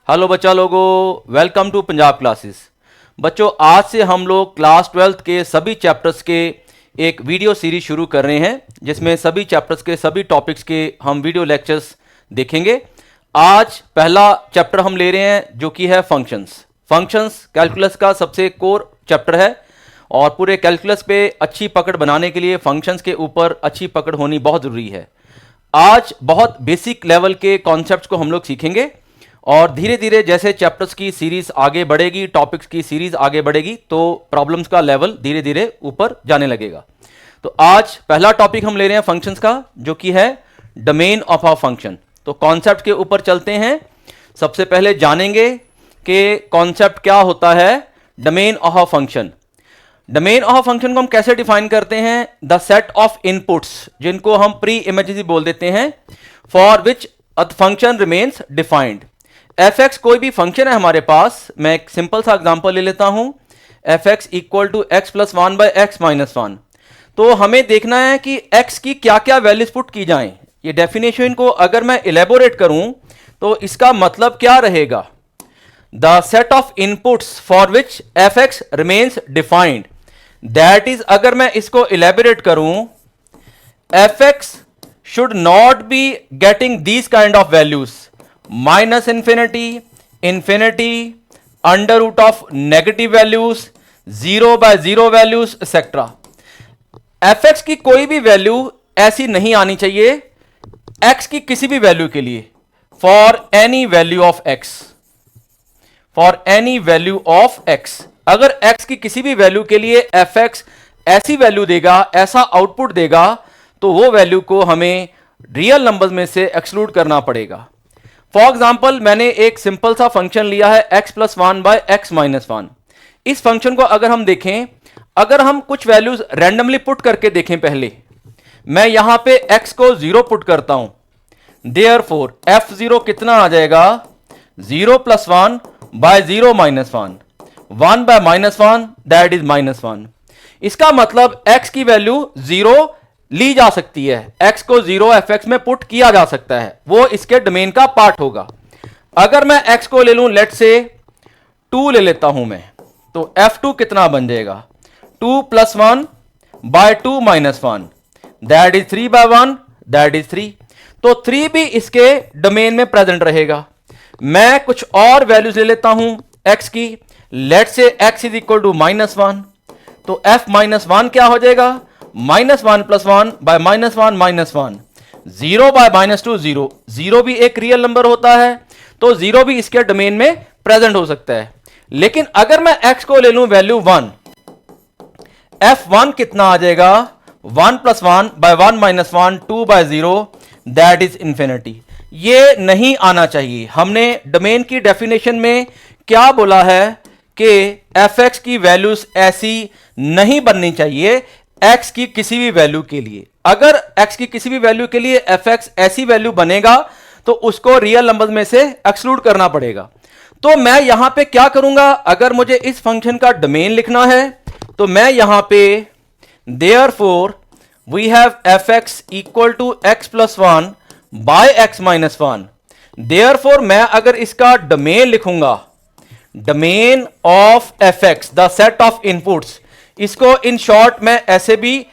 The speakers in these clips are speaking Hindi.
हेलो बच्चा लोगों, वेलकम टू पंजाब क्लासेस। बच्चों, आज से हम लोग क्लास 12th के सभी चैप्टर्स के एक वीडियो सीरीज शुरू कर रहे हैं, जिसमें सभी चैप्टर्स के सभी टॉपिक्स के हम वीडियो लेक्चर्स देखेंगे। आज पहला चैप्टर हम ले रहे हैं जो कि है फंक्शंस। फंक्शंस कैलकुलस का सबसे कोर चैप्टर है और पूरे कैलकुलस पे अच्छी पकड़ बनाने के लिए फंक्शंस के ऊपर अच्छी पकड़ होनी बहुत ज़रूरी है। आज बहुत बेसिक लेवल के कॉन्सेप्ट्स को हम लोग सीखेंगे और धीरे धीरे जैसे चैप्टर्स की सीरीज आगे बढ़ेगी, टॉपिक्स की सीरीज आगे बढ़ेगी, तो प्रॉब्लम्स का लेवल धीरे धीरे ऊपर जाने लगेगा। तो आज पहला टॉपिक हम ले रहे हैं फंक्शंस का, जो कि है डोमेन ऑफ अ फंक्शन। तो कॉन्सेप्ट के ऊपर चलते हैं। सबसे पहले जानेंगे कि कॉन्सेप्ट क्या होता है domain of a function. Domain of a function को हम कैसे डिफाइन करते हैं? द सेट ऑफ इनपुट्स, जिनको हम प्री इमेजेस बोल देते हैं, for which a function remains defined. F x कोई भी फंक्शन है हमारे पास। मैं एक सिंपल सा एग्जांपल ले लेता हूं, f x equal to x plus one by x minus one. तो हमें देखना है कि एक्स की क्या क्या वैल्यूज पुट की जाएं। ये डेफिनेशन को अगर मैं इलेबोरेट करूं तो इसका मतलब क्या रहेगा? The set of inputs for which f x remains defined, that is, अगर मैं इसको इलेबोरेट करूं, f x should not be getting these kind of values, minus infinity, infinity, under root of negative values, zero by zero values etcetera. F x की कोई भी वैल्यू ऐसी नहीं आनी चाहिए एक्स की किसी भी वैल्यू के लिए, for any value of x, for any value of x. अगर एक्स की किसी भी वैल्यू के लिए एफ एक्स ऐसी वैल्यू देगा, ऐसा आउटपुट देगा, तो वो वैल्यू को हमें रियल नंबर्स में से एक्सक्लूड करना पड़ेगा। फॉर एग्जाम्पल, मैंने एक सिंपल सा फंक्शन लिया है x plus one by x minus one. इस फंक्शन को अगर हम देखें, अगर हम कुछ वैल्यूज रैंडमली पुट करके देखें, पहले मैं यहां पे एक्स को जीरो पुट करता हूं, देयरफॉर एफ जीरो कितना आ जाएगा? Zero plus one by zero minus one, one by minus one, that is minus one. इसका मतलब एक्स की वैल्यू जीरो ली जा सकती है, x को जीरो एफ एक्स में पुट किया जा सकता है, वो इसके डोमेन का पार्ट होगा। अगर मैं x को ले लूं, लेट से 2 ले लेता हूं मैं, तो f2 कितना बन जाएगा? 2 plus one by 2 minus one, that is 3 by 1, that is 3। तो 3 भी इसके डोमेन में प्रेजेंट रहेगा। मैं कुछ और वैल्यूज ले लेता हूं x की, let say x is equal to minus one, तो f माइनस वन क्या हो जाएगा? Minus one plus one by minus one minus one, zero by minus two zero. Zero भी एक रियल नंबर होता है, तो जीरो भी इसके डोमेन में प्रेजेंट हो सकता है। लेकिन अगर मैं x को ले लूं वैल्यू वन, f1 कितना आ जाएगा? One plus one by one minus one, two by zero, that is infinity. ये नहीं आना चाहिए। हमने डोमेन की डेफिनेशन में क्या बोला है कि एफ एक्स की वैल्यूज ऐसी नहीं बननी चाहिए x की किसी भी वैल्यू के लिए। अगर x की किसी भी वैल्यू के लिए एफ एक्स ऐसी वैल्यू बनेगा तो उसको रियल नंबर्स में से एक्सक्लूड करना पड़ेगा। तो मैं यहां पे क्या करूंगा? अगर मुझे इस फंक्शन का डोमेन लिखना है तो मैं यहां पे therefore we have f x equal to x plus one by x minus one. Therefore मैं अगर इसका डोमेन लिखूंगा, domain of f x, the set of inputs, इसको इन शॉर्ट मैं ऐसे भी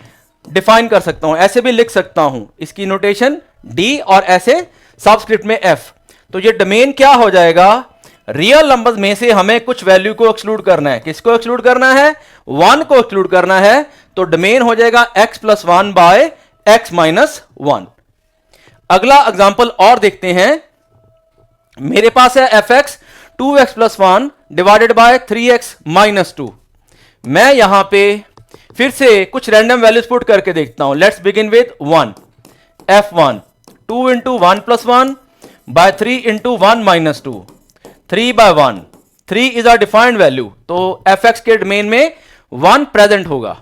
डिफाइन कर सकता हूं, ऐसे भी लिख सकता हूं, इसकी नोटेशन डी और ऐसे सबस्क्रिप्ट में एफ। तो ये डोमेन क्या हो जाएगा? रियल नंबर्स में से हमें कुछ वैल्यू को एक्सक्लूड करना है। किसको एक्सक्लूड करना है? वन को एक्सक्लूड करना है। तो डोमेन हो जाएगा x plus one by x minus one. अगला एग्जाम्पल और देखते हैं। मेरे पास है F x 2x plus one divided bye 3x minus two. मैं यहां पे फिर से कुछ रैंडम वैल्यूज पुट करके देखता हूं। Let's begin with 1, f1 2 into one plus one by 3 into one minus two, 3 by 1, 3 is a defined value, तो एफ एक्स के डोमेन में 1 प्रेजेंट होगा।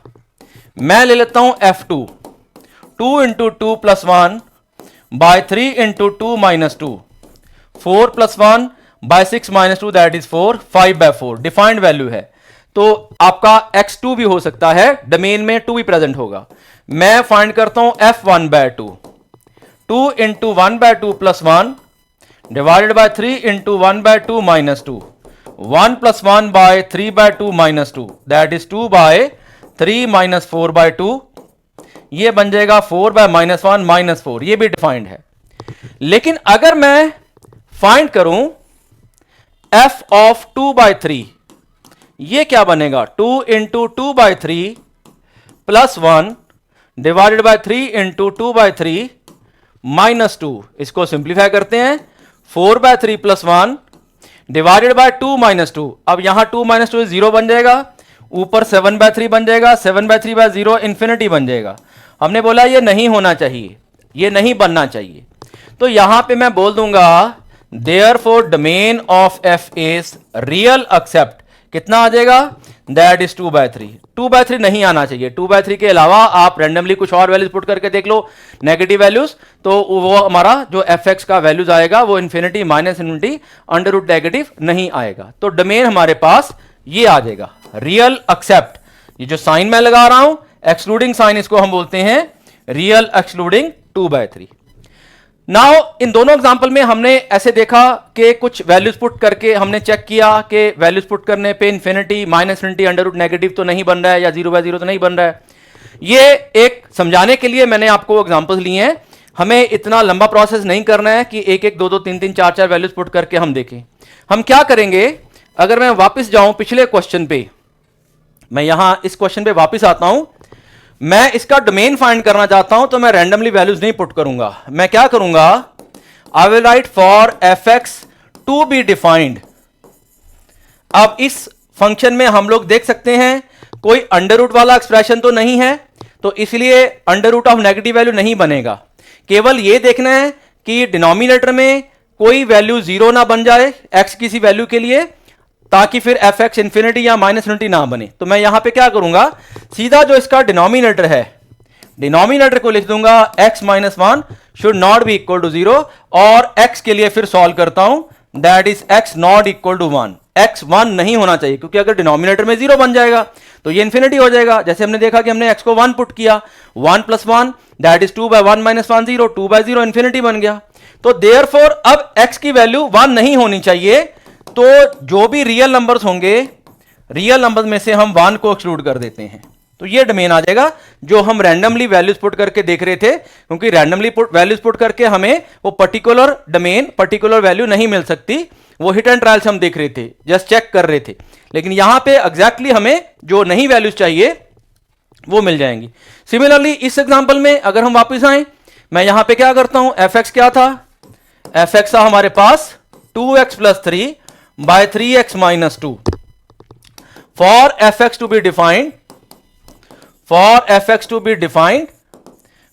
मैं ले लेता हूं f2 2 into two plus one by 3 into two minus two, 4 plus one by 6 minus two, that is 4, 5 by 4 defined value है। तो आपका x2 भी हो सकता है, डोमेन में 2 भी प्रेजेंट होगा। मैं फाइंड करता हूं f1 by 2, 2 into one by two plus one divided by 3 into 1/2 minus 2, 1 plus 1 by 3/2 minus 2, that is 2 by 3 minus 4/2, ये बन जाएगा 4 बाय माइनस 1 माइनस 4, ये भी डिफाइंड है। लेकिन अगर मैं फाइंड करूं f ऑफ 2/3, ये क्या बनेगा 2 into 2/3 plus 1 divided by 3 into 2/3 minus 2, इसको सिंप्लीफाई करते हैं 4/3 प्लस 1 डिवाइडेड बाय 2 माइनस 2, अब यहां 2 माइनस 2 0 बन जाएगा, ऊपर 7/3 बन जाएगा, 7/3 बाय 0 इंफिनिटी बन जाएगा। हमने बोला ये नहीं होना चाहिए, ये नहीं बनना चाहिए, तो यहां पे मैं बोल दूंगा therefore domain of f is real except, कितना आ जाएगा दैट इज 2/3, 2/3 नहीं आना चाहिए। 2/3 के अलावा आप रैंडमली कुछ और वैल्यूज पुट करके देख लो, नेगेटिव वैल्यूज, तो वो हमारा जो एफ एक्स का वैल्यूज आएगा वो infinity minus infinity under root negative नहीं आएगा। तो डोमेन हमारे पास ये आ जाएगा रियल एक्सेप्ट, ये जो साइन मैं लगा रहा हूं एक्सक्लूडिंग साइन, इसको हम बोलते हैं रियल एक्सक्लूडिंग 2/3। नाउ इन दोनों एग्जांपल में हमने ऐसे देखा कि कुछ वैल्यूज पुट करके हमने चेक किया कि वैल्यूज पुट करने पे infinity minus infinity under root negative तो नहीं बन रहा है या 0/0 तो नहीं बन रहा है। ये एक समझाने के लिए मैंने आपको एग्जांपल्स लिए हैं, हमें इतना लंबा प्रोसेस नहीं करना है कि एक एक 2-2 3-3 4-4 वैल्यूज पुट करके हम देखें। हम क्या करेंगे, अगर मैं वापस जाऊं पिछले क्वेश्चन पे, मैं यहां इस क्वेश्चन पे वापस आता हूं, मैं इसका डोमेन फाइंड करना चाहता हूं, तो मैं रैंडमली वैल्यूज नहीं पुट करूंगा, मैं क्या करूंगा, I will write for F x to be defined. अब इस फंक्शन में हम लोग देख सकते हैं कोई अंडर रूट वाला एक्सप्रेशन तो नहीं है, तो इसलिए under root of negative value नहीं बनेगा। केवल यह देखना है कि डिनोमिनेटर में कोई वैल्यू जीरो ना बन जाए एक्स किसी वैल्यू के लिए, ताकि फिर एफ एक्स इंफिनिटी या माइनस इन्फिनिटी ना बने। तो मैं यहां पे क्या करूंगा, सीधा जो इसका डिनोमिनेटर है, डिनोमिनेटर को लिख दूंगा x minus 1 should not be equal to 0, और x के लिए फिर सॉल्व करता हूं, that is x not equal to 1, x 1 नहीं होना चाहिए, क्योंकि अगर डिनोमिनेटर में 0 बन जाएगा तो ये इंफिनिटी हो जाएगा। जैसे हमने देखा कि हमने x को 1 पुट किया, 1 plus 1 that is 2 by 1 minus 1 0, 2/0 infinity बन गया। तो देयरफॉर अब x की वैल्यू 1 नहीं होनी चाहिए, तो जो भी रियल नंबर्स होंगे, रियल नंबर्स में से हम 1 को एक्सक्लूड कर देते हैं, तो ये डोमेन आ जाएगा जो हम रैंडमली वैल्यूज पुट करके देख रहे थे। क्योंकि रैंडमली वैल्यूज पुट करके हमें वो पर्टिकुलर डोमेन पर्टिकुलर वैल्यू नहीं मिल सकती, वो हिट एंड ट्रायल से हम देख रहे थे, जस्ट चेक कर रहे थे। लेकिन यहां पे एग्जैक्टली हमें जो नहीं वैल्यूज चाहिए वो मिल जाएंगी। सिमिलरली इस एग्जांपल में अगर हम वापस आए, मैं यहां पे क्या करता हूं, एफ एक्स क्या था, एफ एक्स था हमारे पास 2x plus 3 by 3x minus 2. For fx to be defined, for fx to be defined,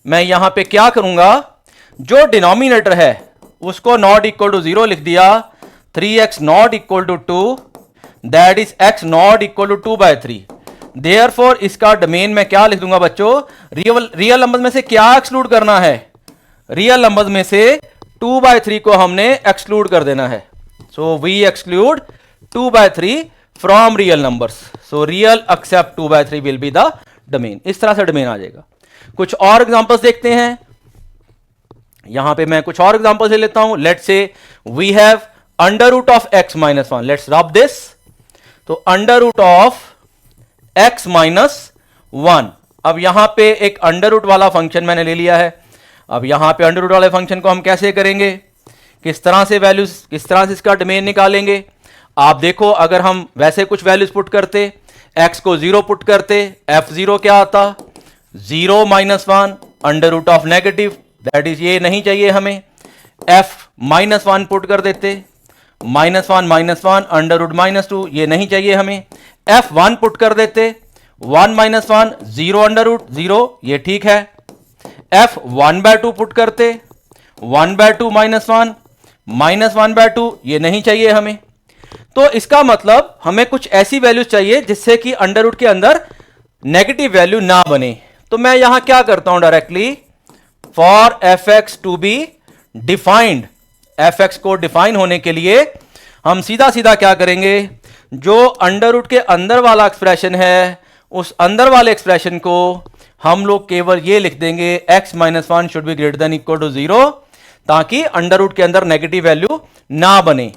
मैं यहां पे क्या करूंगा, जो डिनोमिनेटर है उसको नॉट इक्वल टू 0 लिख दिया, 3x not equal to 2, that is x not equal to 2/3। Therefore इसका डोमेन मैं क्या लिख दूंगा बच्चों, रियल नंबर में से क्या एक्सक्लूड करना है, रियल नंबर में से 2/3 को हमने एक्सक्लूड कर देना है। So we exclude 2/3 from real numbers. So real except 2/3 will be the domain. इस तरह से डोमेन आ जाएगा। कुछ और एग्जांपल्स देखते हैं, यहां पे मैं कुछ और एग्जांपल्स ले लेता हूं। Let's say we have under root of x minus 1, let's rub this. तो under root of x minus 1, अब यहां पे एक अंडर रूट वाला फंक्शन मैंने ले लिया है। अब यहां पे अंडर रूट वाले फंक्शन को हम कैसे करेंगे, किस तरह से वैल्यूज, किस तरह से इसका डोमेन निकालेंगे। आप देखो, अगर हम वैसे कुछ वैल्यूज पुट करते, x को 0 पुट करते, f0 क्या आता, 0 minus 1 under root of negative, that is ये नहीं चाहिए हमें। f माइनस 1 पुट कर देते, -1 -1 अंडर रूट -2, ये नहीं चाहिए हमें। f1 पुट कर देते, 1 माइनस 1 0 अंडर रूट 0, ये ठीक है। f 1/2 पुट करते, 1/2 -1 -1/2, ये नहीं चाहिए हमें। तो इसका मतलब हमें कुछ ऐसी वैल्यूज चाहिए जिससे कि अंडर रूट के अंदर नेगेटिव वैल्यू ना बने। तो मैं यहां क्या करता हूं, directly for F x to be defined, f x को डिफाइन होने के लिए हम सीधा सीधा क्या करेंगे, जो अंडर रूट के अंदर वाला एक्सप्रेशन है उस अंदर वाले एक्सप्रेशन को हम लोग केवल ये लिख देंगे x -1 should be greater than equal to 0, ताकि अंडर रूट के अंदर नेगेटिव वैल्यू ना बने।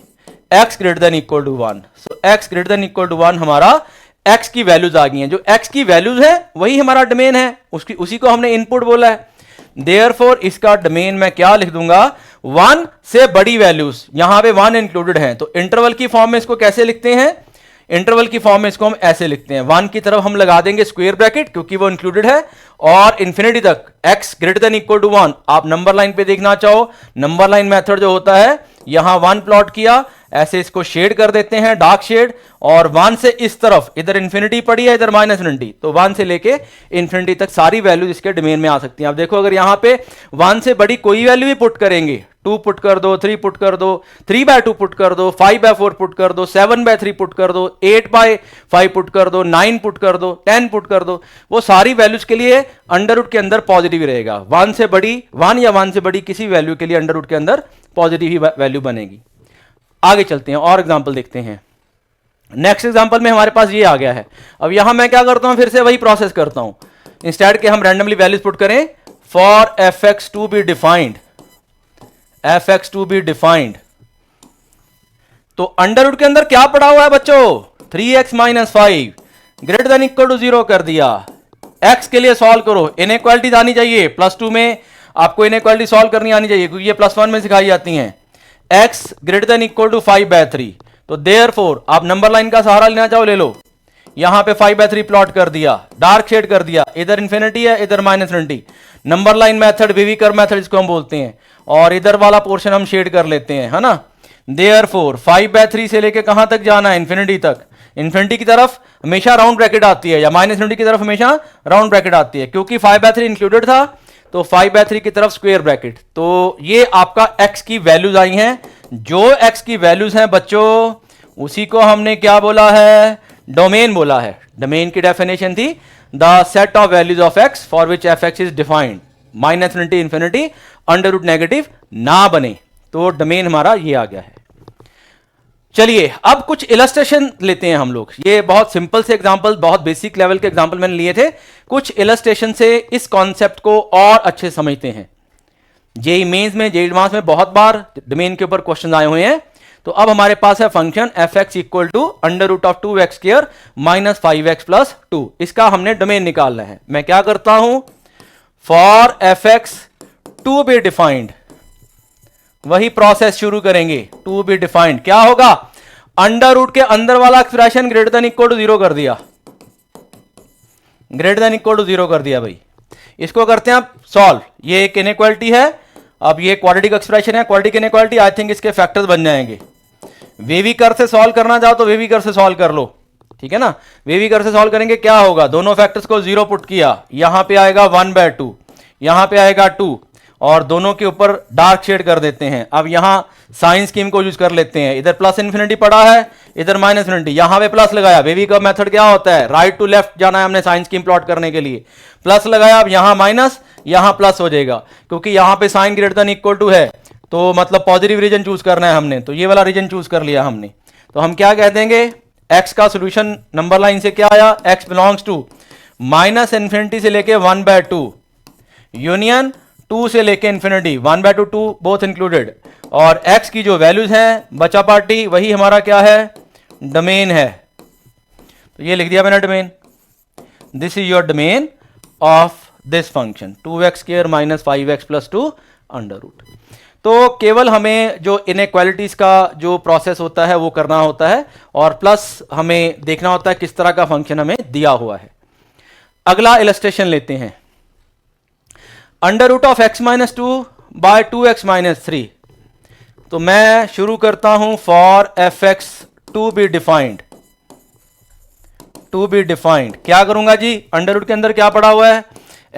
x greater than equal to 1, so x greater than equal to 1 हमारा x की वैल्यूज आ गई हैं। जो x की वैल्यूज है वही हमारा डोमेन है, उसी को हमने इनपुट बोला है। देयरफॉर इसका डोमेन मैं क्या लिख दूंगा, 1 से बड़ी वैल्यूज, यहां पे 1 इंक्लूडेड है। तो इंटरवल की फॉर्म में इसको कैसे लिखते हैं, इंटरवल की फॉर्म में इसको हम ऐसे लिखते हैं, 1 की तरफ हम लगा देंगे स्क्वायर ब्रैकेट क्योंकि वो इंक्लूडेड है, और इंफिनिटी तक x greater than equal to 1। आप नंबर लाइन पे देखना चाहो, नंबर लाइन मेथड जो होता है, यहां 1 प्लॉट किया, ऐसे इसको शेड कर देते हैं डार्क शेड, और 1 से इस तरफ इधर इंफिनिटी पड़ी है, इधर माइनस इन्फिनिटी, तो 1 से लेके इंफिनिटी तक सारी वैल्यूज इसके डोमेन में आ सकती हैं। आप देखो अगर यहां पे 1 से बड़ी कोई वैल्यू भी पुट करेंगे, 2 पुट कर दो, 3 पुट कर दो, 3/2 पुट कर दो, 5/4 पुट कर दो, 7/3 पुट कर दो, 8/5 पुट कर दो, 9 पुट कर दो, 10 पुट कर दो, वो सारी वैल्यूज के लिए अंडर रूट के अंदर पॉजिटिव रहेगा। 1 से बड़ी, 1 या 1 से बड़ी किसी वैल्यू के लिए अंडर रूट के अंदर पॉजिटिव ही वैल्यू बनेगी। आगे चलते हैं और एग्जांपल देखते हैं। नेक्स्ट एग्जांपल में हमारे पास ये आ गया है। अब यहां मैं क्या करता हूं, फिर से वही प्रोसेस करता हूं, इंस्टेड के हम रैंडमली वैल्यूज पुट करें, for fx to be defined, fx to be defined, तो अंडर रूट के अंदर क्या पड़ा हुआ है बच्चों, 3x - 5 greater than equal to 0 कर दिया। x के लिए सॉल्व करो, इनइक्वालिटीज आनी चाहिए, +2 में आपको इनइक्वालिटी सॉल्व करनी आनी चाहिए क्योंकि ये +1 में सिखाई जाती हैं। x greater than equal to 5/3, तो देयरफॉर आप नंबर लाइन का सहारा लेना चाहो ले लो, यहां पे 5/3 प्लॉट कर दिया, डार्क शेड कर दिया, इधर इंफिनिटी है, इधर minus infinity, number line method, wavy curve method इसको हम बोलते हैं, और इधर वाला पोर्शन हम शेड कर लेते हैं, है ना। देयरफॉर 5/3 से लेके कहां तक जाना है, इंफिनिटी तक। इंफिनिटी की तरफ हमेशा राउंड ब्रैकेट आती है, या माइनस इन्फिनिटी की तरफ हमेशा राउंड ब्रैकेट आती है, क्योंकि 5/3 इंक्लूडेड था तो 5/3 की तरफ स्क्वायर ब्रैकेट। तो ये आपका x की वैल्यूज आई हैं, जो x की वैल्यूज हैं बच्चों उसी को हमने क्या बोला है, डोमेन बोला है। डोमेन की डेफिनेशन थी the set of values of x for which fx is defined, minus infinity infinity under root negative ना बने, तो डोमेन हमारा ये आ गया है। चलिए अब कुछ इलस्ट्रेशन लेते हैं हम लोग। ये बहुत सिंपल से एग्जांपल, बहुत बेसिक लेवल के एग्जांपल मैंने लिए थे, कुछ इलस्ट्रेशन से इस कॉन्सेप्ट को और अच्छे समझते हैं। जेईई मेंस में, जेईई एडवांस में बहुत बार डोमेन के ऊपर क्वेश्चन आए हुए हैं। तो अब हमारे पास है function fx equal to under root of 2x square minus 5x plus 2, इसका हमने डोमेन निकालना है। मैं क्या करता हूं, for fx to be defined, वही प्रोसेस शुरू करेंगे, टू बी डिफाइंड क्या होगा, अंडर रूट के अंदर वाला expression greater than equal to 0 कर दिया, ग्रेटर देन इक्वल टू 0 कर दिया भाई। इसको करते हैं आप सॉल्व, ये एक इनइक्वालिटी है, अब ये क्वाड्रेटिक एक्सप्रेशन है, क्वाड्रेटिक इनइक्वालिटी, आई थिंक इसके फैक्टर्स बन जाएंगे। वेवी कर्व से सॉल्व करना चाहो तो वेवी कर्व से सॉल्व कर लो, ठीक है ना। वेवी कर्व से सॉल्व करेंगे, क्या होगा, दोनों फैक्टर्स को 0 पुट किया, यहां पे आएगा 1/2, यहां पे आएगा 2, और दोनों के ऊपर डार्क शेड कर देते हैं। अब यहां साइन स्कीम को यूज कर लेते हैं, इधर प्लस इन्फिनिटी पड़ा है, इधर माइनस इन्फिनिटी, यहां पे प्लस लगाया। वेवी कर्व मेथड क्या होता है, राइट टू लेफ्ट जाना है हमने साइन स्कीम प्लॉट करने के लिए, प्लस लगाया, अब यहां माइनस, यहां प्लस हो जाएगा, क्योंकि यहां पे sign greater than equal to है, तो मतलब पॉजिटिव रीजन चूज करना है हमने, तो ये वाला रीजन चूज कर लिया हमने। तो हम क्या कह देंगे, x का सोल्यूशन नंबर लाइन से क्या आया, x belongs to minus infinity से लेके 1/2 यूनियन 2 से लेके इंफिनिटी 1/2 2 बोथ इंक्लूडेड, और x की जो वैल्यूज हैं बचा पार्टी वही हमारा क्या है, डोमेन है। तो ये लिख दिया मैंने domain, this is your domain of this function 2x square minus 5x plus 2 under root. तो केवल हमें जो इनइक्वालिटीज का जो प्रोसेस होता है वो करना होता है, और प्लस हमें देखना होता है किस तरह का फंक्शन हमें दिया हुआ है। अगला इलस्ट्रेशन लेते हैं, under root of x minus 2 by 2x minus 3। तो मैं शुरू करता हूं for fx to be defined, to be defined क्या करूंगा जी, अंडर रूट के अंदर क्या पड़ा हुआ है,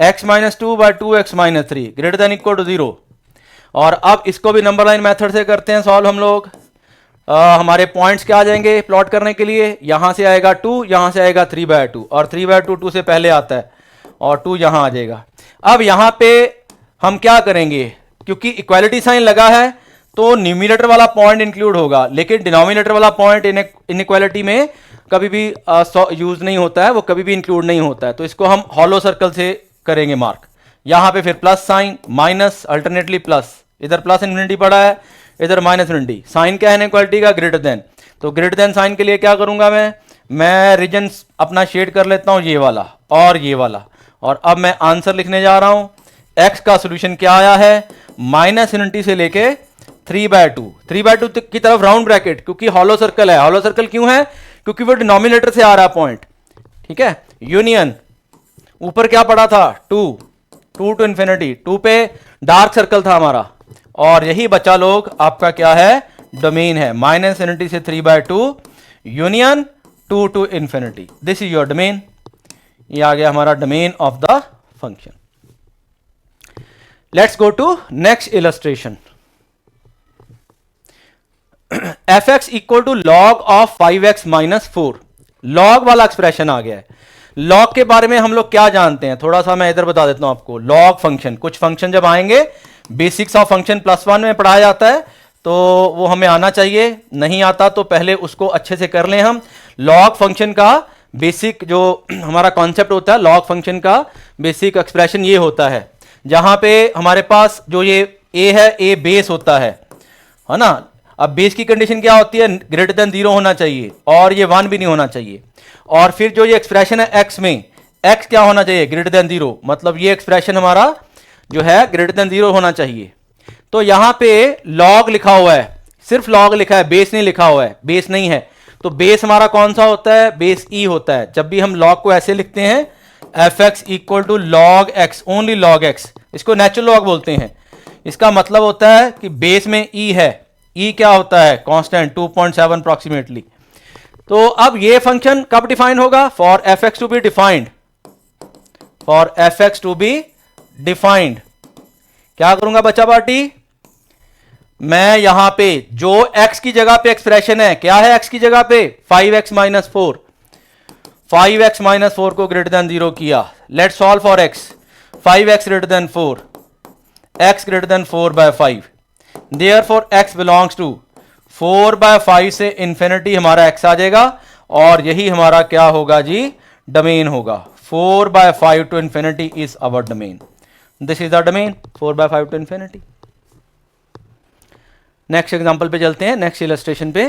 x minus 2 by 2x minus 3 greater than equal to 0। और अब इसको भी नंबर लाइन मेथड से करते हैं सॉल्व हम लोग। हमारे पॉइंट्स क्या आ जाएंगे प्लॉट करने के लिए, यहां से आएगा 2, यहां से आएगा 3/2, और 3/2 2 से पहले आता है, और 2 यहां आ जाएगा। अब यहां पे हम क्या करेंगे, क्योंकि इक्वालिटी साइन लगा है तो न्यूमिनेटर वाला पॉइंट इंक्लूड होगा, लेकिन डिनोमिनेटर वाला पॉइंट इनइक्वालिटी में कभी भी यूज नहीं होता है, वो कभी भी इंक्लूड नहीं होता है। तो इसको हम हॉलो सर्कल से करेंगे मार्क, यहां पे फिर plus sign, minus, alternately plus, इधर प्लस इन्फिनिटी पड़ा है, इधर माइनस इन्फिनिटी। साइन क्या है इनइक्वालिटी का? Greater than. तो ग्रेटर देन साइन के लिए क्या करूंगा मैं रीजन अपना शेड कर लेता हूं, ये वाला और ये वाला। और अब मैं आंसर लिखने जा रहा हूं। एक्स का सोल्यूशन क्या आया है? माइनस इन्फिनिटी से लेके 3/2, 3/2 की तरफ राउंड ब्रैकेट, क्योंकि हॉलो सर्कल है। हॉलो सर्कल क्यों है? क्योंकि वो डिनोमिनेटर से आ रहा है पॉइंट, ठीक है। यूनियन, ऊपर क्या पड़ा था? 2 टू इन्फिनिटी, 2 पे डार्क सर्कल था हमारा, और यही बचा लोग आपका क्या है? डोमेन है। माइनस इन्फिनिटी से 3/2 union 2 to infinity, this is your domain. ये आ गया हमारा domain of the function. Let's go to next illustration. F x equal to log of 5x minus 4, log वाला एक्सप्रेशन आ गया है। लॉग के बारे में हम लोग क्या जानते हैं, थोड़ा सा मैं इधर बता देता हूं आपको। लॉग फंक्शन, कुछ फंक्शन जब आएंगे बेसिक्स ऑफ फंक्शन +1 में पढ़ाया जाता है, तो वो हमें आना चाहिए। नहीं आता तो पहले उसको अच्छे से कर लें हम। लॉग फंक्शन का बेसिक जो हमारा कॉन्सेप्ट होता है, लॉग फंक्शन का बेसिक एक्सप्रेशन ये होता है, जहां पे हमारे पास जो ये a है, a बेस होता है ना। अब बेस की कंडीशन क्या होती है? ग्रेटर देन 0 होना चाहिए, और ये 1 भी नहीं होना चाहिए। और फिर जो ये एक्सप्रेशन है x में, x क्या होना चाहिए? ग्रेटर देन 0, मतलब ये एक्सप्रेशन हमारा जो है ग्रेटर देन 0 होना चाहिए। तो यहां पे लॉग लिखा हुआ है, सिर्फ लॉग लिखा है, बेस नहीं लिखा हुआ है, बेस नहीं है। तो बेस हमारा कौन सा होता है? बेस e होता है। जब भी हम लॉग को ऐसे लिखते हैं, F x equal to log X, only log X, इसको नेचुरल लॉग बोलते हैं। इसका मतलब होता है कि बेस में e है। e क्या होता है? Constant 2.7 approximately. तो अब ये फंक्शन कब डिफाइन होगा? For F x to be defined, for F x to be defined क्या करूंगा बच्चा पार्टी? मैं यहां पे जो x की जगह पे एक्सप्रेशन है, क्या है x की जगह पे? 5x माइनस 4, 5x माइनस 4 को ग्रेटर देन 0 किया। Let's solve for x, 5x greater than 4, x greater than 4/5, therefore x belongs to 4/5 से इंफिनिटी हमारा x आ जाएगा, और यही हमारा क्या होगा जी? डोमेन होगा। 4/5 to infinity is our domain, this is the domain 4/5 to infinity. Next example पे चलते हैं, नेक्स्ट इलस्ट्रेशन पे।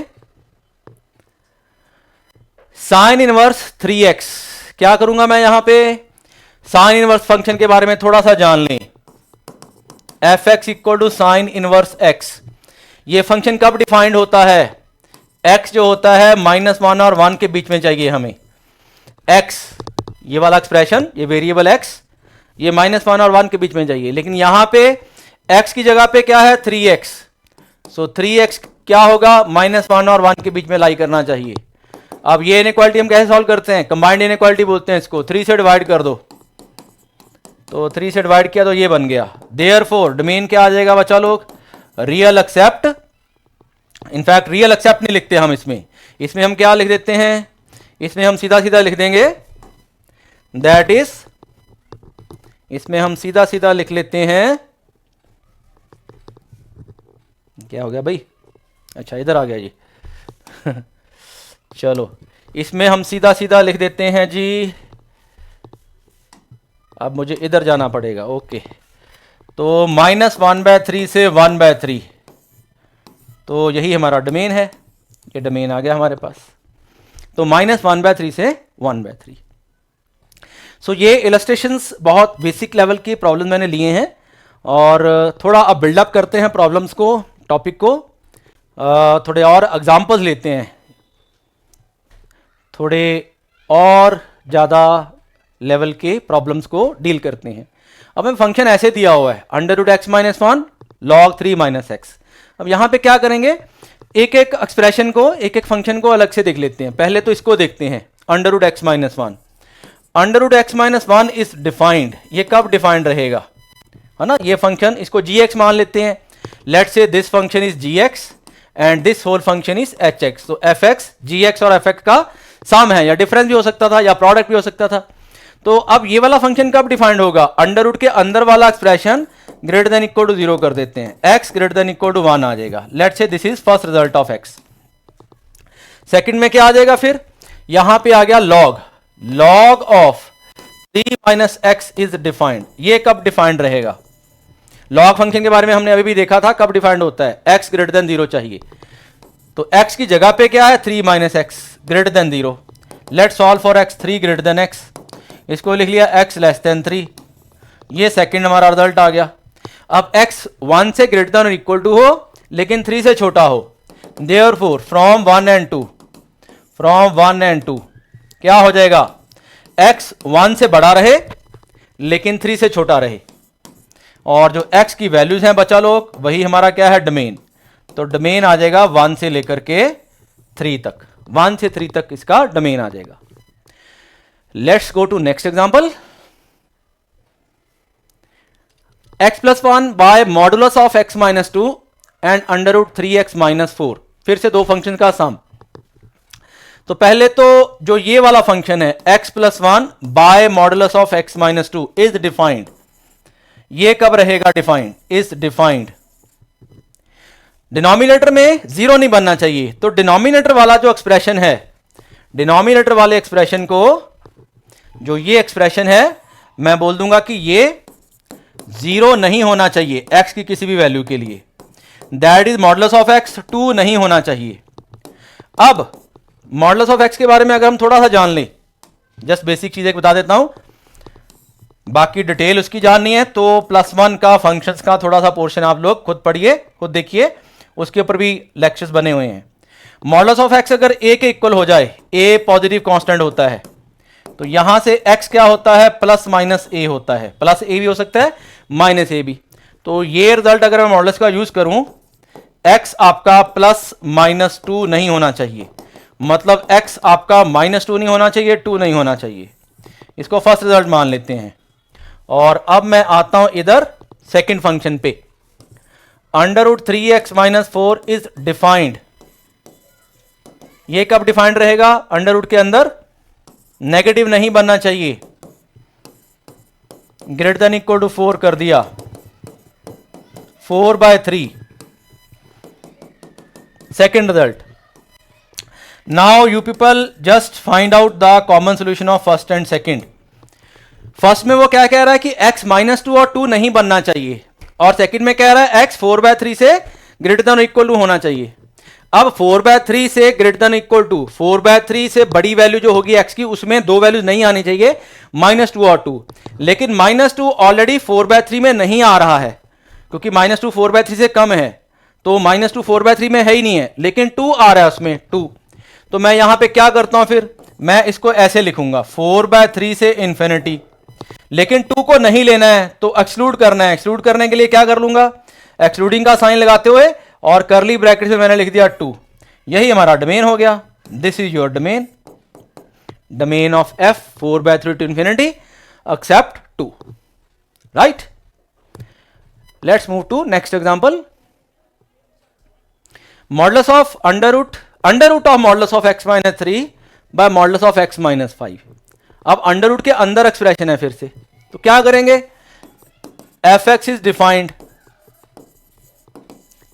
साइन इनवर्स 3x, क्या करूंगा मैं यहां पे? साइन इनवर्स फंक्शन के बारे में थोड़ा सा जान लें। F x equal to sine inverse x, ये फंक्शन कब डिफाइंड होता है? x जो होता है -1 और 1 के बीच में चाहिए हमें। x ये वाला एक्सप्रेशन, ये वेरिएबल x, ये -1 और 1 के बीच में चाहिए। लेकिन यहां पे x की जगह पे क्या है? 3x। सो 3x क्या होगा? -1 और 1 के बीच में लाई करना चाहिए। अब ये इनइक्वालिटी हम कैसे सॉल्व करते हैं? कंबाइंड इनइक्वालिटी बोलते हैं इसको। 3 से डिवाइड कर दो, तो 3 से डिवाइड किया तो ये बन गया। देयरफॉर डोमेन क्या आ जाएगा बच्चा लोग? Real except. In fact real except नहीं लिखते हम इसमें हम क्या लिख देते हैं? इसमें हम सीधा सीधा लिख देंगे, दैट इज, इसमें हम सीधा सीधा लिख लेते हैं, क्या हो गया भाई? अच्छा इधर आ गया जी। चलो इसमें हम सीधा सीधा लिख देते हैं जी, अब मुझे इधर जाना पड़ेगा। ओके, तो -1/3 से 1/3, तो यही हमारा डोमेन है। ये डोमेन आ गया हमारे पास। तो -1/3 से 1/3। सो ये इलस्ट्रेशंस बहुत बेसिक लेवल की प्रॉब्लम मैंने लिए हैं, और थोड़ा अब बिल्डअप करते हैं प्रॉब्लम्स को, टॉपिक को। थोड़े और एग्जांपल्स लेते हैं, थोड़े और ज़्यादा लेवल के प्रॉब्लम्स को डील करते हैं। अब हमें फंक्शन ऐसे दिया हुआ है, √x-1 log 3 - x। अब यहाँ पे क्या करेंगे? एक एक एक्सप्रेशन को, एक एक फंक्शन को अलग से देख लेते हैं। पहले तो इसको देखते हैं, √x-1। √x-1 इज डिफाइंड, ये कब डिफाइंड रहेगा? है ना, ये फंक्शन, इसको gx मान लेते हैं। Let's say this function is gx and this whole function is hx। तो fx, gx और fx का सम है, या डिफरेंस भी हो सकता था, या प्रोडक्ट भी हो सकता था। तो अब ये वाला फंक्शन कब डिफाइंड होगा? अंडर रूट के अंदर वाला expression greater than equal to 0 कर देते हैं, x greater than equal to 1 आ जाएगा। Let's say this is first result of x। Second में क्या आ जाएगा? फिर यहां पे आ गया log of 3 - x is defined. ये कब डिफाइंड रहेगा? लॉग फंक्शन के बारे में हमने अभी भी देखा था, कब डिफाइंड होता है, x ग्रेटर देन 0 चाहिए। तो x की जगह पे क्या है, 3 minus x greater than 0। Let solve for x 3 greater then x, इसको लिख लिया x लेस देन 3। ये सेकंड हमारा रिजल्ट आ गया। अब x 1 से ग्रेटर देन और इक्वल टू हो लेकिन 3 से छोटा हो, देयरफॉर फ्रॉम 1 एंड 2 क्या हो जाएगा, x 1 से बड़ा रहे लेकिन 3 से छोटा रहे, और जो x की वैल्यूज हैं बचा लोग, वही हमारा क्या है, डोमेन। तो डोमेन आ जाएगा 1 से लेकर के 3 तक, 1 से 3 तक इसका डोमेन आ जाएगा। Let's go to next example. x plus 1 by modulus of x minus 2 and under root 3x minus 4, फिर से दो फंक्शन का सम। तो पहले तो जो ये वाला फंक्शन है x plus 1 by modulus of x minus 2 is defined, ये कब रहेगा डिफाइंड, इज डिफाइंड। डिनोमिनेटर में 0 नहीं बनना चाहिए, तो डिनोमिनेटर वाला जो एक्सप्रेशन है, डिनोमिनेटर वाले एक्सप्रेशन को, जो ये एक्सप्रेशन है, मैं बोल दूंगा कि ये 0 नहीं होना चाहिए x की किसी भी वैल्यू के लिए। That is modulus of x 2 नहीं होना चाहिए। अब मॉडुलस ऑफ x के बारे में अगर हम थोड़ा सा जान लें, जस्ट बेसिक चीजें बता देता हूं, बाकी डिटेल उसकी जाननी है तो +1 का फंक्शंस का थोड़ा सा पोर्शन आप लोग खुद पढ़िए, खुद देखिए, उसके ऊपर भी लेक्चर्स बने हुए हैं। मॉडुलस ऑफ x अगर a के इक्वल हो जाए, a पॉजिटिव कांस्टेंट होता है, तो यहां से x क्या होता है, प्लस माइनस a होता है, प्लस a भी हो सकता है माइनस a भी। तो ये रिजल्ट अगर मैं मॉडुलस का यूज करूं, x आपका प्लस माइनस 2 नहीं होना चाहिए, मतलब x आपका माइनस 2 नहीं होना चाहिए, 2 नहीं होना चाहिए। इसको फर्स्ट रिजल्ट मान लेते हैं। और अब मैं आता हूं इधर सेकंड फंक्शन पे, under root 3x minus 4 is defined. ये कब डिफाइंड रहेगा, अंडर रूट के अंदर नेगेटिव नहीं बनना चाहिए, ग्रेटर देन इक्वल टू 4 कर दिया, 4/3 second result. Now you people just find out the common solution of first and second. First में वो क्या कह रहा है कि x माइनस 2 और 2 नहीं बनना चाहिए, और सेकंड में कह रहा है x 4/3 से ग्रेटर देन इक्वल टू होना चाहिए। अब 4/3 से ग्रेटर देन इक्वल टू, 4/3 से बड़ी वैल्यू जो होगी x की, उसमें दो वैल्यूज नहीं आनी चाहिए, -2 और 2। लेकिन -2 ऑलरेडी 4/3 में नहीं आ रहा है, क्योंकि -2 4/3 से कम है, तो -2 4/3 में है ही नहीं है, लेकिन 2 आ रहा है उसमें 2। तो मैं यहां पे क्या करता हूं, फिर मैं इसको ऐसे लिखूंगा 4/3 से इंफिनिटी, लेकिन 2 को नहीं लेना है तो एक्सक्लूड करना है। एक्सक्लूड करने के लिए क्या कर लूंगा, एक्सक्लूडिंग का साइन लगाते हुए, और करली ब्रैकेट में मैंने लिख दिया 2। यही हमारा डोमेन हो गया, this is your domain, domain of f 4/3 to infinity except 2, right. Let's move to next example. Modulus of under root of modulus of x minus 3 by modulus of x minus 5। अब अंडर रूट के अंदर एक्सप्रेशन है फिर से, तो क्या करेंगे, fx इज डिफाइंड।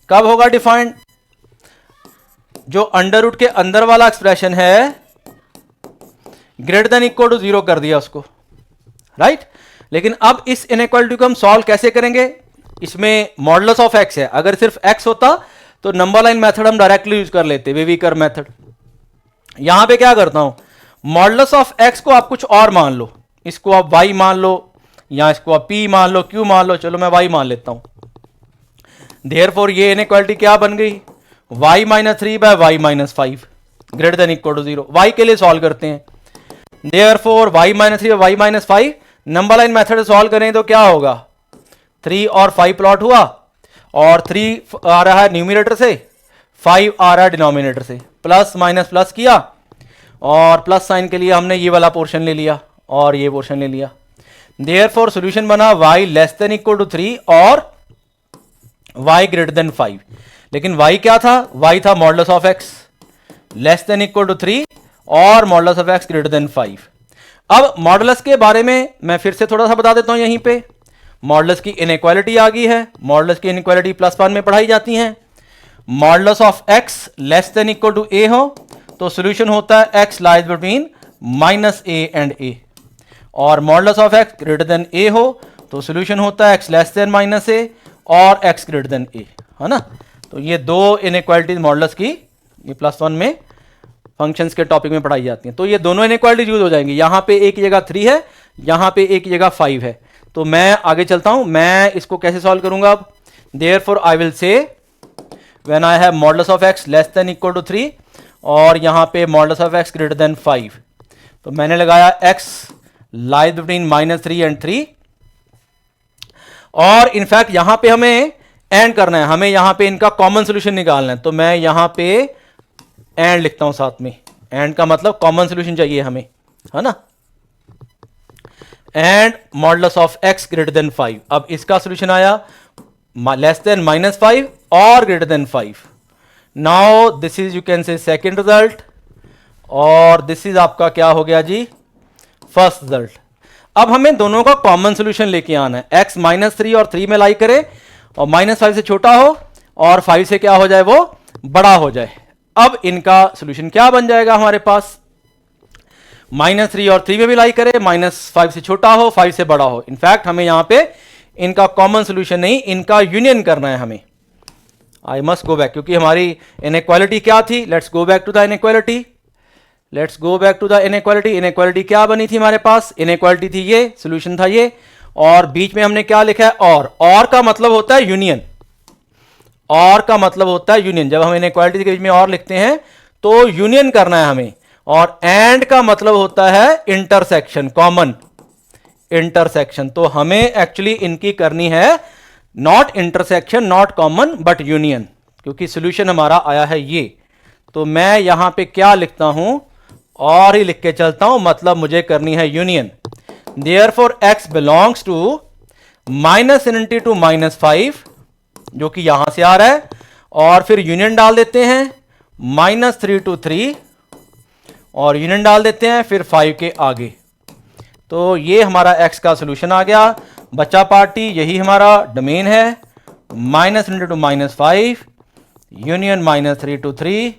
कब होगा डिफाइंड, जो अंडर रूट के अंदर वाला एक्सप्रेशन है ग्रेटर देन इक्वल टू 0 कर दिया उसको, राइट। लेकिन अब इस इनइक्वालिटी को हम सॉल्व कैसे करेंगे, इसमें मॉडुलस ऑफ x है, अगर सिर्फ x होता तो नंबर लाइन मेथड हम डायरेक्टली यूज कर लेते, वेवीकर मेथड। यहां पे क्या करता हूं, मॉडुलस ऑफ x को आप कुछ और मान लो, इसको आप y मान लो, या इसको आप p मान लो, q मान लो, चलो मैं y मान लेता हूं। देयरफॉर ये इनइक्वालिटी क्या बन गई, y minus 3 by y minus 5 greater than equal to 0। y के लिए सॉल्व करते हैं, therefore y minus 3 by y minus 5, number line method से सॉल्व करें तो क्या होगा, 3 और 5 प्लॉट हुआ, और 3 आ रहा है न्यूमिनेटर से, 5 आ रहा है डिनोमिनेटर से, प्लस माइनस प्लस किया, और प्लस साइन के लिए हमने ये वाला पोर्शन ले लिया और ये पोर्शन ले लिया। देयरफॉर सॉल्यूशन बना y less than equal to 3 और y ग्रेटर देन 5। लेकिन y क्या था, y था modulus of x less than equal to 3 और modulus of x greater than 5। अब मॉडुलस के बारे में मैं फिर से थोड़ा सा बता देता हूं। यहीं पे मॉडुलस की इनइक्वालिटी आ गई है, मॉडुलस की इनइक्वालिटी +1 में पढ़ाई जाती है। Modulus of x less than equal to a हो तो सॉल्यूशन होता है x lies between -a and a, और modulus of x greater than a हो तो सॉल्यूशन होता है x लेस देन -a और x ग्रेटर देन a, है ना। तो ये दो इनइक्वालिटीज मॉडुलस की ये +1 में फंक्शंस के टॉपिक में पढ़ाई जाती हैं। तो ये दोनों इनइक्वालिटीज यूज हो जाएंगी। यहाँ पे एक की जगह 3 है, यहाँ पे एक की जगह 5 है। तो मैं आगे चलता हूं, मैं इसको कैसे सॉल्व करूंगा अब। Therefore I will say when I have modulus of x less than equal to 3 और यहाँ पे modulus of x greater than 5, तो मैंने लगाया x लाइज बिटवीन -3 एंड 3, और इनफैक्ट यहां पे हमें एंड करना है, हमें यहां पे इनका कॉमन सोल्यूशन निकालना है। तो मैं यहां पे एंड लिखता हूं साथ में, एंड का मतलब कॉमन सोल्यूशन चाहिए हमें, है ना। And modulus of x greater than 5, अब इसका सोल्यूशन आया लेस देन -5 और greater than 5। Now this is you can say second result, और दिस इज आपका क्या हो गया जी, फर्स्ट रिजल्ट। अब हमें दोनों का कॉमन सोल्यूशन लेके आना है। x -3 और 3 में लाई करे और -5 से छोटा हो और 5 से क्या हो जाए, वो बड़ा हो जाए। अब इनका सोल्यूशन क्या बन जाएगा हमारे पास, -3 और 3 में भी लाई करे, -5 से छोटा हो, 5 से बड़ा हो। इनफैक्ट हमें यहां पे इनका कॉमन सोल्यूशन नहीं, इनका यूनियन करना है हमें। आई मस्ट गो बैक, क्योंकि हमारी इनइक्वालिटी क्या थी, let's go back to the inequality, let's go back to the inequality. Inequality क्या बनी थी हमारे पास, इनइक्वालिटी थी ये, सोल्यूशन था ये, और बीच में हमने क्या लिखा है, और का मतलब होता है यूनियन, और का मतलब होता है यूनियन। जब हम इनइक्वालिटी के बीच में और लिखते हैं तो यूनियन करना है हमें, और एंड का मतलब होता है इंटरसेक्शन, कॉमन इंटरसेक्शन। तो हमें एक्चुअली इनकी करनी है not intersection, not common, but union, क्योंकि सोल्यूशन हमारा आया है ये। तो मैं यहां पे क्या लिखता हूं, और ही लिख के चलता हूं, मतलब मुझे करनी है union. Therefore x belongs to -∞ to -5, जो कि यहां से आ रहा है, और फिर यूनियन डाल देते हैं -3 टू 3, और यूनियन डाल देते हैं फिर 5 के आगे। तो ये हमारा x का सोल्यूशन आ गया। बचा पार्टी, यही हमारा डोमेन है, -∞ to -5, union -3 to 3,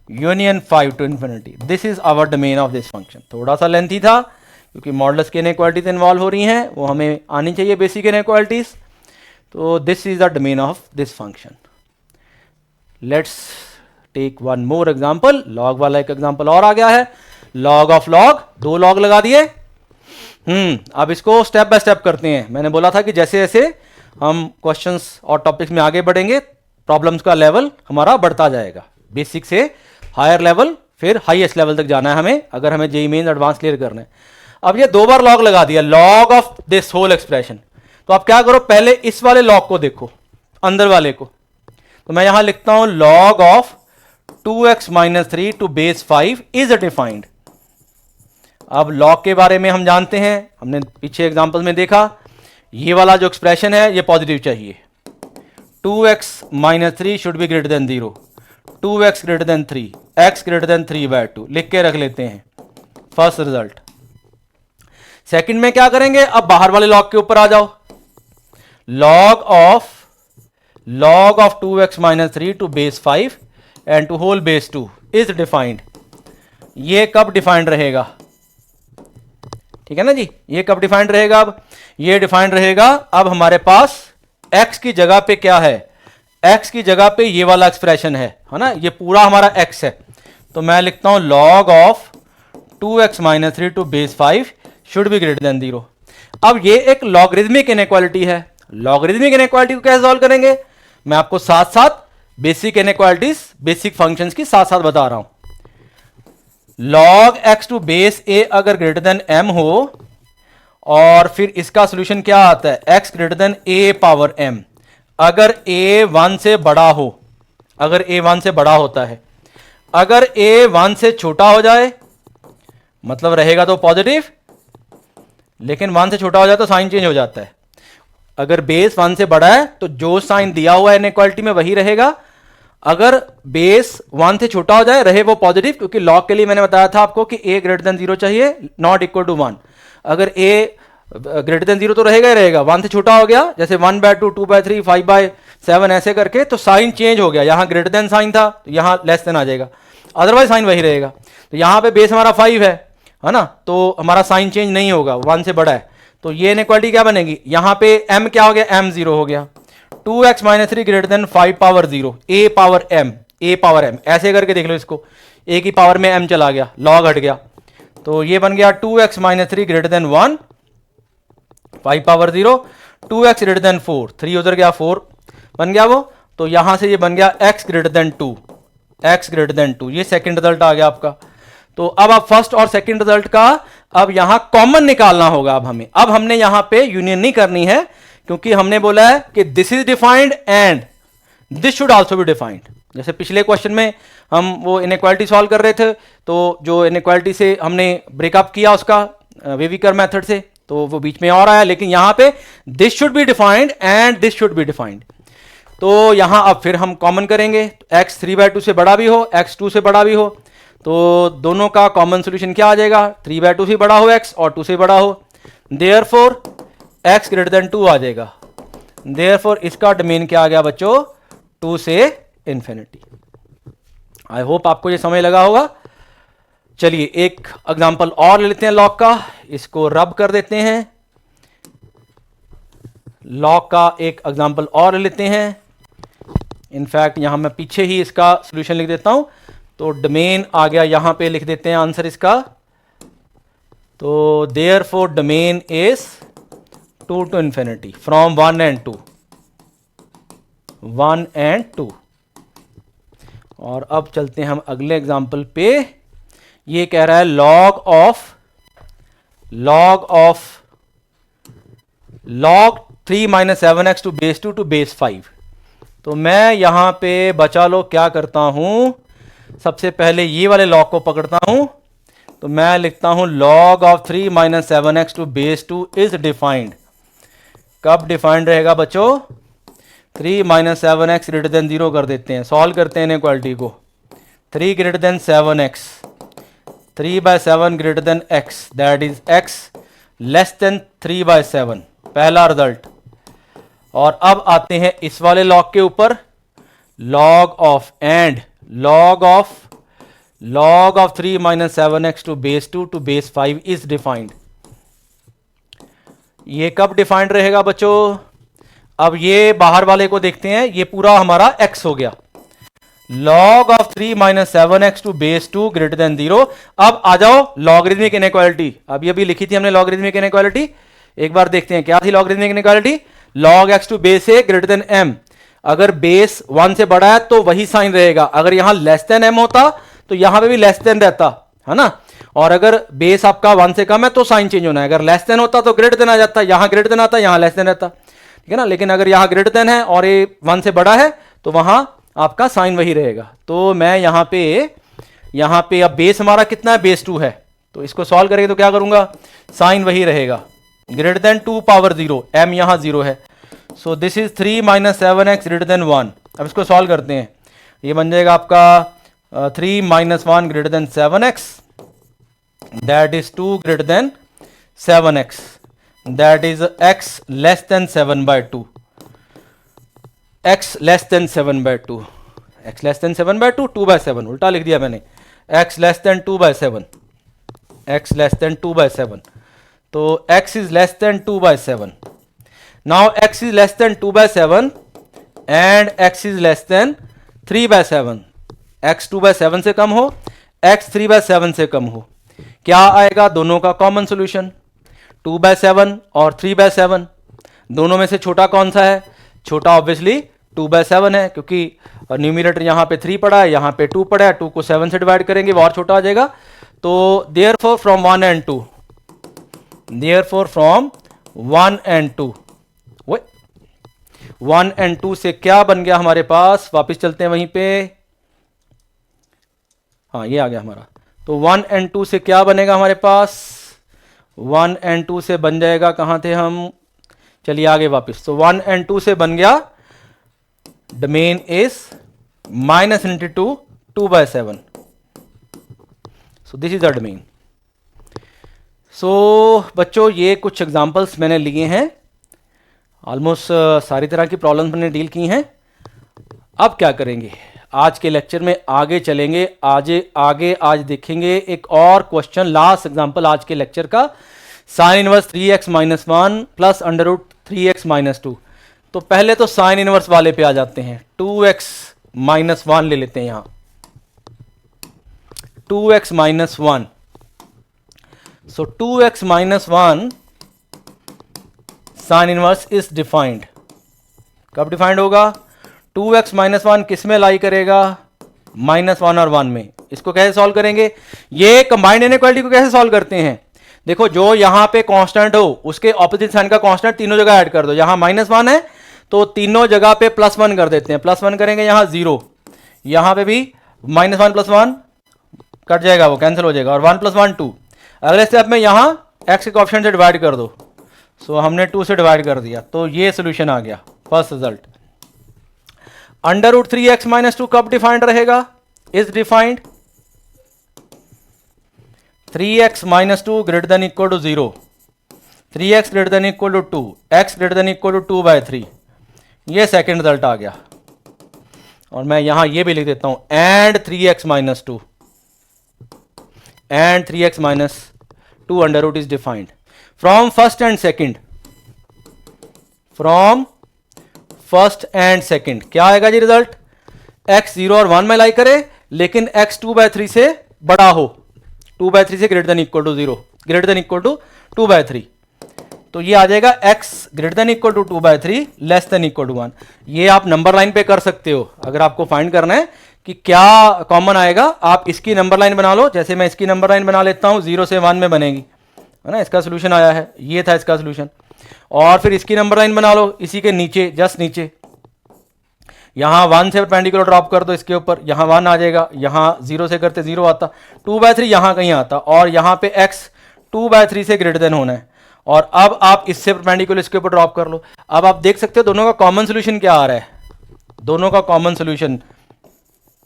union 5 to infinity. This is our domain of this function. थोड़ा सा लेंथी था क्योंकि मॉडुलस की इनइक्वालिटीज इन्वॉल्व हो रही हैं, वो हमें आनी चाहिए बेसिक इनइक्वालिटीज। तो this is the domain of this function. Let's take one more example. Log वाला एक एग्जांपल और आ गया है, लॉग ऑफ लॉग, 2 लॉग लगा दिए। अब इसको स्टेप बाय स्टेप करते हैं। मैंने बोला था कि जैसे जैसे हम क्वेश्चंस और टॉपिक्स में आगे बढ़ेंगे, प्रॉब्लम्स का लेवल हमारा बढ़ता जाएगा, बेसिक से हायर लेवल, फिर हाईएस्ट लेवल तक जाना है हमें, अगर हमें जेईई मेंस एडवांस क्लियर करना है। अब ये 2 बार लॉग लगा दिया, log of this whole expression. तो आप क्या करो, पहले इस वाले लॉग को देखो, अंदर वाले को। तो मैं यहां लिखता हूं log of 2x - 3 to base 5 is defined. अब लॉग के बारे में हम जानते हैं, हमने पीछे एग्जांपल में देखा, ये वाला जो एक्सप्रेशन है ये पॉजिटिव चाहिए। 2x - 3 should be greater than 0, 2x greater than 3, x greater then 3/2 लिख के रख लेते हैं, फर्स्ट रिजल्ट। सेकंड में क्या करेंगे, अब बाहर वाले लॉग के ऊपर आ जाओ। Log of 2x - 3 to base 5 and to whole base 2 is defined. ये कब डिफाइंड रहेगा, ठीक है ना जी, ये कब डिफाइंड रहेगा, अब ये डिफाइंड रहेगा। अब हमारे पास x की जगह पे क्या है, x की जगह पे ये वाला एक्सप्रेशन है ना, ये पूरा हमारा x है। तो मैं लिखता हूं log of 2x - 3 to base 5 should be greater than 0। अब ये एक लॉगरिदमिक इनइक्वालिटी है। लॉगरिदमिक इनइक्वालिटी को कैसे सॉल्व करेंगे, मैं आपको साथ साथ बेसिक इनइक्वालिटीज, बेसिक फंक्शंस की साथ साथ बता रहा हूं। Log x to base a अगर ग्रेटर देन m हो, और फिर इसका सोल्यूशन क्या आता है, x greater than a power m। अगर a 1 से बड़ा हो, अगर a 1 से बड़ा होता है, अगर a 1 से छोटा हो जाए मतलब रहेगा तो पॉजिटिव, लेकिन 1 से छोटा हो जाए तो साइन चेंज हो जाता है। अगर बेस 1 से बड़ा है तो जो साइन दिया हुआ है इनइक्वालिटी में वही रहेगा। अगर बेस 1 से छोटा हो जाए रहे वो पॉजिटिव, क्योंकि लॉग के लिए मैंने बताया था आपको कि a ग्रेटर देन 0 चाहिए, नॉट इक्वल टू 1। अगर a ग्रेटर देन 0 तो रहेगा ही रहेगा, 1 से छोटा हो गया, जैसे 1/2, 2/3, 5/7 ऐसे करके, तो साइन चेंज हो गया। यहां ग्रेटर देन साइन था, तो यहां लेस देन आ जाएगा, अदरवाइज साइन वही रहेगा। तो यहां पे बेस हमारा 5 है ना, तो हमारा साइन चेंज नहीं होगा, 1 से बड़ा है। तो ये इनइक्वालिटी क्या बनेगी, यहां पे m क्या हो गया, m 0 हो गया। 2x minus 3 greater than 5 power 0 a power m ऐसे करके देख लो इसको, a की पावर में m चला गया, log हट गया, तो ये बन गया 2x minus 3 greater then 1 5 power 0, 2x greater than 4, 3 उधर गया 4 बन गया वो, तो यहां से ये बन गया x greater then 2, x greater then 2, ये सेकंड रिजल्ट आ गया आपका। तो अब आप फर्स्ट और सेकंड रिजल्ट का अब यहां कॉमन निकालना होगा। अब हमने यहां पे यूनियन नहीं करनी है, क्योंकि हमने बोला है कि this is defined and this should also be defined. जैसे पिछले क्वेश्चन में हम वो इनइक्वालिटी सॉल्व कर रहे थे, तो जो इनइक्वालिटी से हमने ब्रेकअप किया उसका वेविकर मेथड से, तो वो बीच में और आया, लेकिन यहां पे this should be defined and this should be defined. तो यहां अब फिर हम कॉमन करेंगे, x 3/2 से बड़ा भी हो, x 2 से बड़ा भी हो, तो दोनों का कॉमन सोल्यूशन क्या आ जाएगा, 3/2 से बड़ा हो x और 2 से बड़ा हो, देयरफॉर x ग्रेटर देन 2 आ जाएगा। देयरफॉर इसका डोमेन क्या आ गया बच्चों, 2 से इंफिनिटी। आई होप आपको ये समझ लगा होगा। चलिए एक एग्जांपल और ले लेते हैं लॉग का, इसको रब कर देते हैं। लॉग का एक एग्जांपल और ले लेते हैं। इनफैक्ट यहां मैं पीछे ही इसका सॉल्यूशन लिख देता हूं, तो डोमेन आ गया, यहां पे लिख देते हैं आंसर इसका। तो therefore domain is 2 to infinity from 1 and 2, 1 and 2। और अब चलते हैं हम अगले एग्जांपल पे। ये कह रहा है log of 3 minus 7x to base 2 to base 5। तो मैं यहां पे बचा लो क्या करता हूं, सबसे पहले ये वाले log को पकड़ता हूं, तो मैं लिखता हूं log of 3 minus 7x to base 2 is defined। कब डिफाइंड रहेगा बच्चों, 3 माइनस 7x ग्रेटर देन 0 कर देते हैं, सॉल्व करते हैं इनइक्वालिटी को। 3 greater then 7x, 3/7 greater than x, that is x less then 3/7, पहला रिजल्ट। और अब आते हैं इस वाले लॉग के ऊपर, log of 3 minus 7x to base 2 to base 5 is defined. ये कब डिफाइंड रहेगा बच्चों, अब ये बाहर वाले को देखते हैं, ये पूरा हमारा x हो गया। log of 3 minus 7x to base 2 greater than 0। अब आ जाओ लॉगरिथमिक इनइक्वालिटी, अभी अभी लिखी थी हमने लॉगरिथमिक इनइक्वालिटी, एक बार देखते हैं क्या थी logarithmic inequality. log x to base a greater than m, अगर बेस 1 से बड़ा है तो वही साइन रहेगा, अगर यहां लेस देन m होता तो यहां पे भी लेस देन रहता है ना, और अगर बेस आपका 1 से कम है तो साइन चेंज होना है, अगर लेस देन होता तो ग्रेटर देन आ जाता, यहां ग्रेटर देन आता, यहां लेस देन रहता, ठीक है ना। लेकिन अगर यहां ग्रेटर देन है और ये 1 से बड़ा है तो वहां आपका साइन वही रहेगा। तो मैं यहां पे अब बेस हमारा कितना है, बेस 2 है, तो इसको सॉल्व करेंगे तो क्या करूंगा, साइन वही रहेगा, ग्रेटर देन 2 पावर 0, m यहां 0 है, सो this is 3 minus 7x greater than 1। अब इसको सॉल्व करते हैं, ये बन जाएगा आपका 3 minus 1 greater than 7x, that is 2 greater than 7x, that is x less than 7/2, x less than 7/2, x less than 7/2, 2/7 उल्टा लिख दिया मैंने, x less than 2/7, x less than 2/7, तो x is less than 2/7। now x is less than 2/7 and x is less than 3/7, x 2/7 से कम हो, x 3/7 से कम हो, क्या आएगा, दोनों का कॉमन सॉल्यूशन 2/7 और 3/7, दोनों में से छोटा कौन सा है, छोटा ऑब्वियसली 2/7 है, क्योंकि न्यूमरेटर यहां पे 3 पड़ा है, यहां पे 2 पड़ा है, 2 को 7 से डिवाइड करेंगे वो और छोटा आ जाएगा। तो therefore from 1 and 2, therefore from 1 and 2, 1 and 2 से क्या बन गया हमारे पास, वापस चलते हैं वहीं पे, हाँ ये आ गया हमारा। तो 1 and 2 से क्या बनेगा हमारे पास, 1 and 2 से बन जाएगा, कहां थे हम, चलिए आगे वापस। तो 1 and 2 से बन गया domain is -∞ to 2/7, so this is a domain. So बच्चों ये कुछ एग्जांपल्स मैंने लिए हैं, ऑलमोस्ट सारी तरह की प्रॉब्लम्स मैंने डील की हैं। अब क्या करेंगे, आज के लेक्चर में आगे चलेंगे, आज देखेंगे एक और क्वेश्चन, लास्ट एग्जांपल आज के लेक्चर का, sin inverse 3x - 1 plus √3x - 2। तो पहले तो साइन इनवर्स वाले पे आ जाते हैं। 2x माइनस 1 ले लेते हैं यहां, 2x minus 1। So 2x minus 1 sine inverse is defined. कब डिफाइंड होगा? 2x माइनस 1 किस में लाई करेगा? -1 और 1 में। इसको कैसे सॉल्व करेंगे? ये कंबाइंड इनइक्वालिटी को कैसे सॉल्व करते हैं? देखो, जो यहां पे कांस्टेंट हो उसके ऑपोजिट साइन का कांस्टेंट तीनों जगह ऐड कर दो। यहां -1 है तो तीनों जगह पे +1 कर देते हैं। +1 करेंगे, यहां 0, यहां पे भी -1 + 1 कट जाएगा, वो कैंसिल हो जाएगा, और 1 + 1 2। अगले स्टेप में यहां x के कोएफिशिएंट से डिवाइड कर दो। सो हमने 2 से डिवाइड कर दिया, तो ये सोल्यूशन आ गया, फर्स्ट रिजल्ट। √3x - 2 कब डिफाइंड रहेगा? Is defined 3x - 2 greater than equal to 0, 3x greater than equal to 2, x greater than equal to 2/3। ये सेकेंड रिजल्ट आ गया। और मैं यहां ये भी लिख देता हूं, and 3x - 2 and 3x - 2 under root is defined from first and second, from first and second। क्या आएगा जी रिजल्ट? x 0 और 1 में लाई करे, लेकिन x 2/3 से बड़ा हो, 2/3 से greater than equal to 0, greater than equal to 2/3। तो ये आ जाएगा x greater than equal to 2/3 less than equal to 1। ये आप नंबर लाइन पे कर सकते हो। अगर आपको फाइंड करना है कि क्या कॉमन आएगा, आप इसकी नंबर लाइन बना लो। जैसे मैं इसकी नंबर लाइन बना लेता हूं, 0 से 1 में बनेगी, है ना। इसका सोल्यूशन आया है, ये था इसका सोल्यूशन। और फिर इसकी नंबर लाइन बना लो, इसी के नीचे, जस्ट नीचे, यहां 1 से परपेंडिकुलर ड्रॉप कर दो इसके ऊपर, यहां 1 आ जाएगा, यहां 0 से करते 0 आता, 2/3 यहां कहीं आता, और यहां पे x 2/3 से ग्रेटर देन होना है। और अब आप इससे परपेंडिकुलर इसके ऊपर ड्रॉप कर लो। अब आप देख सकते हो दोनों का कॉमन सोल्यूशन क्या आ रहा है। दोनों का कॉमन सोल्यूशन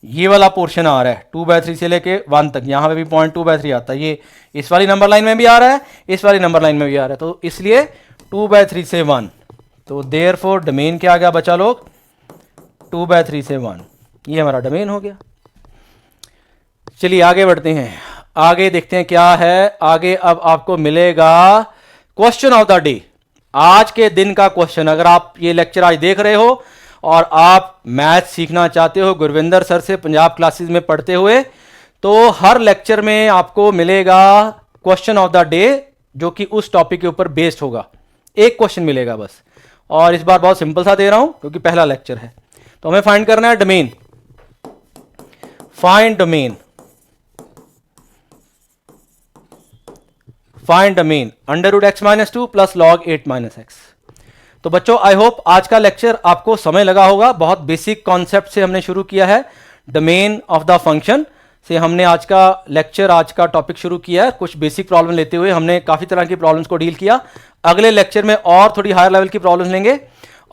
ये वाला पोर्शन आ रहा है, 2/3 से लेके 1 तक। यहां पे भी 0.2/3 आता है, ये इस वाली नंबर लाइन में भी आ रहा है, इस वाली नंबर लाइन में भी आ रहा है, तो इसलिए 2/3 से 1। तो देयरफॉर डोमेन क्या आ गया बचा लोग? 2/3 से 1। ये हमारा डोमेन हो गया। चलिए आगे बढ़ते हैं, आगे देखते हैं क्या है आगे। अब आपको मिलेगा क्वेश्चन ऑफ द डे, आज के दिन का क्वेश्चन। अगर आप ये लेक्चर आज देख रहे हो और आप मैथ सीखना चाहते हो गुरविंदर सर से पंजाब क्लासेस में पढ़ते हुए, तो हर लेक्चर में आपको मिलेगा क्वेश्चन ऑफ द डे, जो कि उस टॉपिक के ऊपर बेस्ड होगा। एक क्वेश्चन मिलेगा बस, और इस बार बहुत सिंपल सा दे रहा हूं क्योंकि पहला लेक्चर है। तो हमें फाइंड करना है domain. Find domain, find domain √x - 2 + log 8 - x। तो बच्चों, आई होप आज का लेक्चर आपको समय लगा होगा। बहुत बेसिक कॉन्सेप्ट से हमने शुरू किया है, डोमेन ऑफ द फंक्शन से हमने आज का लेक्चर, आज का टॉपिक शुरू किया है। कुछ बेसिक प्रॉब्लम लेते हुए हमने काफी तरह की प्रॉब्लम्स को डील किया। अगले लेक्चर में और थोड़ी हायर लेवल की प्रॉब्लम्स लेंगे।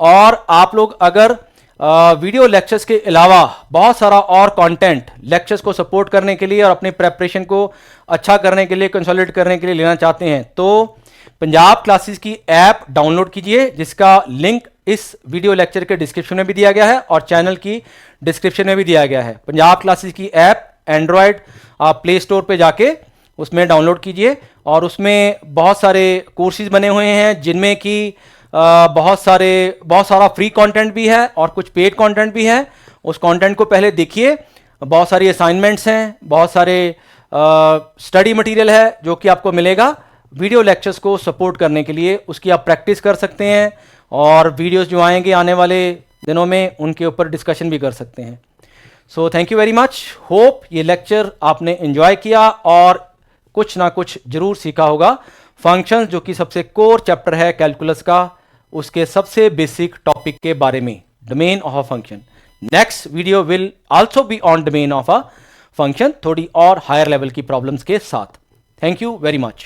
और आप लोग अगर वीडियो लेक्चर्स के अलावा बहुत सारा और कंटेंट लेक्चर्स को सपोर्ट करने के लिए और अपनी प्रेपरेशन को अच्छा करने के लिए, कंसोलिडेट करने के लिए लेना चाहते हैं, तो पंजाब क्लासेस की ऐप डाउनलोड कीजिए, जिसका लिंक इस वीडियो लेक्चर के डिस्क्रिप्शन में भी दिया गया है और चैनल की डिस्क्रिप्शन में भी दिया गया है। पंजाब क्लासेस की ऐप एंड्रॉयड आप प्ले स्टोर पे जाके उसमें डाउनलोड कीजिए, और उसमें बहुत सारे कोर्सेज बने हुए हैं, जिनमें कि बहुत सारा फ्री कंटेंट भी है और कुछ पेड कंटेंट भी है। उस कंटेंट को पहले देखिए। बहुत सारी असाइनमेंट्स हैं, बहुत सारे स्टडी मटेरियल है जो कि आपको मिलेगा वीडियो लेक्चर्स को सपोर्ट करने के लिए। उसकी आप प्रैक्टिस कर सकते हैं, और वीडियोस जो आएंगे आने वाले दिनों में उनके ऊपर डिस्कशन भी कर सकते हैं। So thank you very much. Hope ये लेक्चर आपने एंजॉय किया और कुछ ना कुछ जरूर सीखा होगा। फंक्शंस, जो कि सबसे कोर चैप्टर है कैलकुलस का, उसके सबसे बेसिक टॉपिक के बारे में, domain of a function. Next video will also be on domain of a function, थोड़ी और हायर लेवल की प्रॉब्लम्स के साथ। Thank you very much.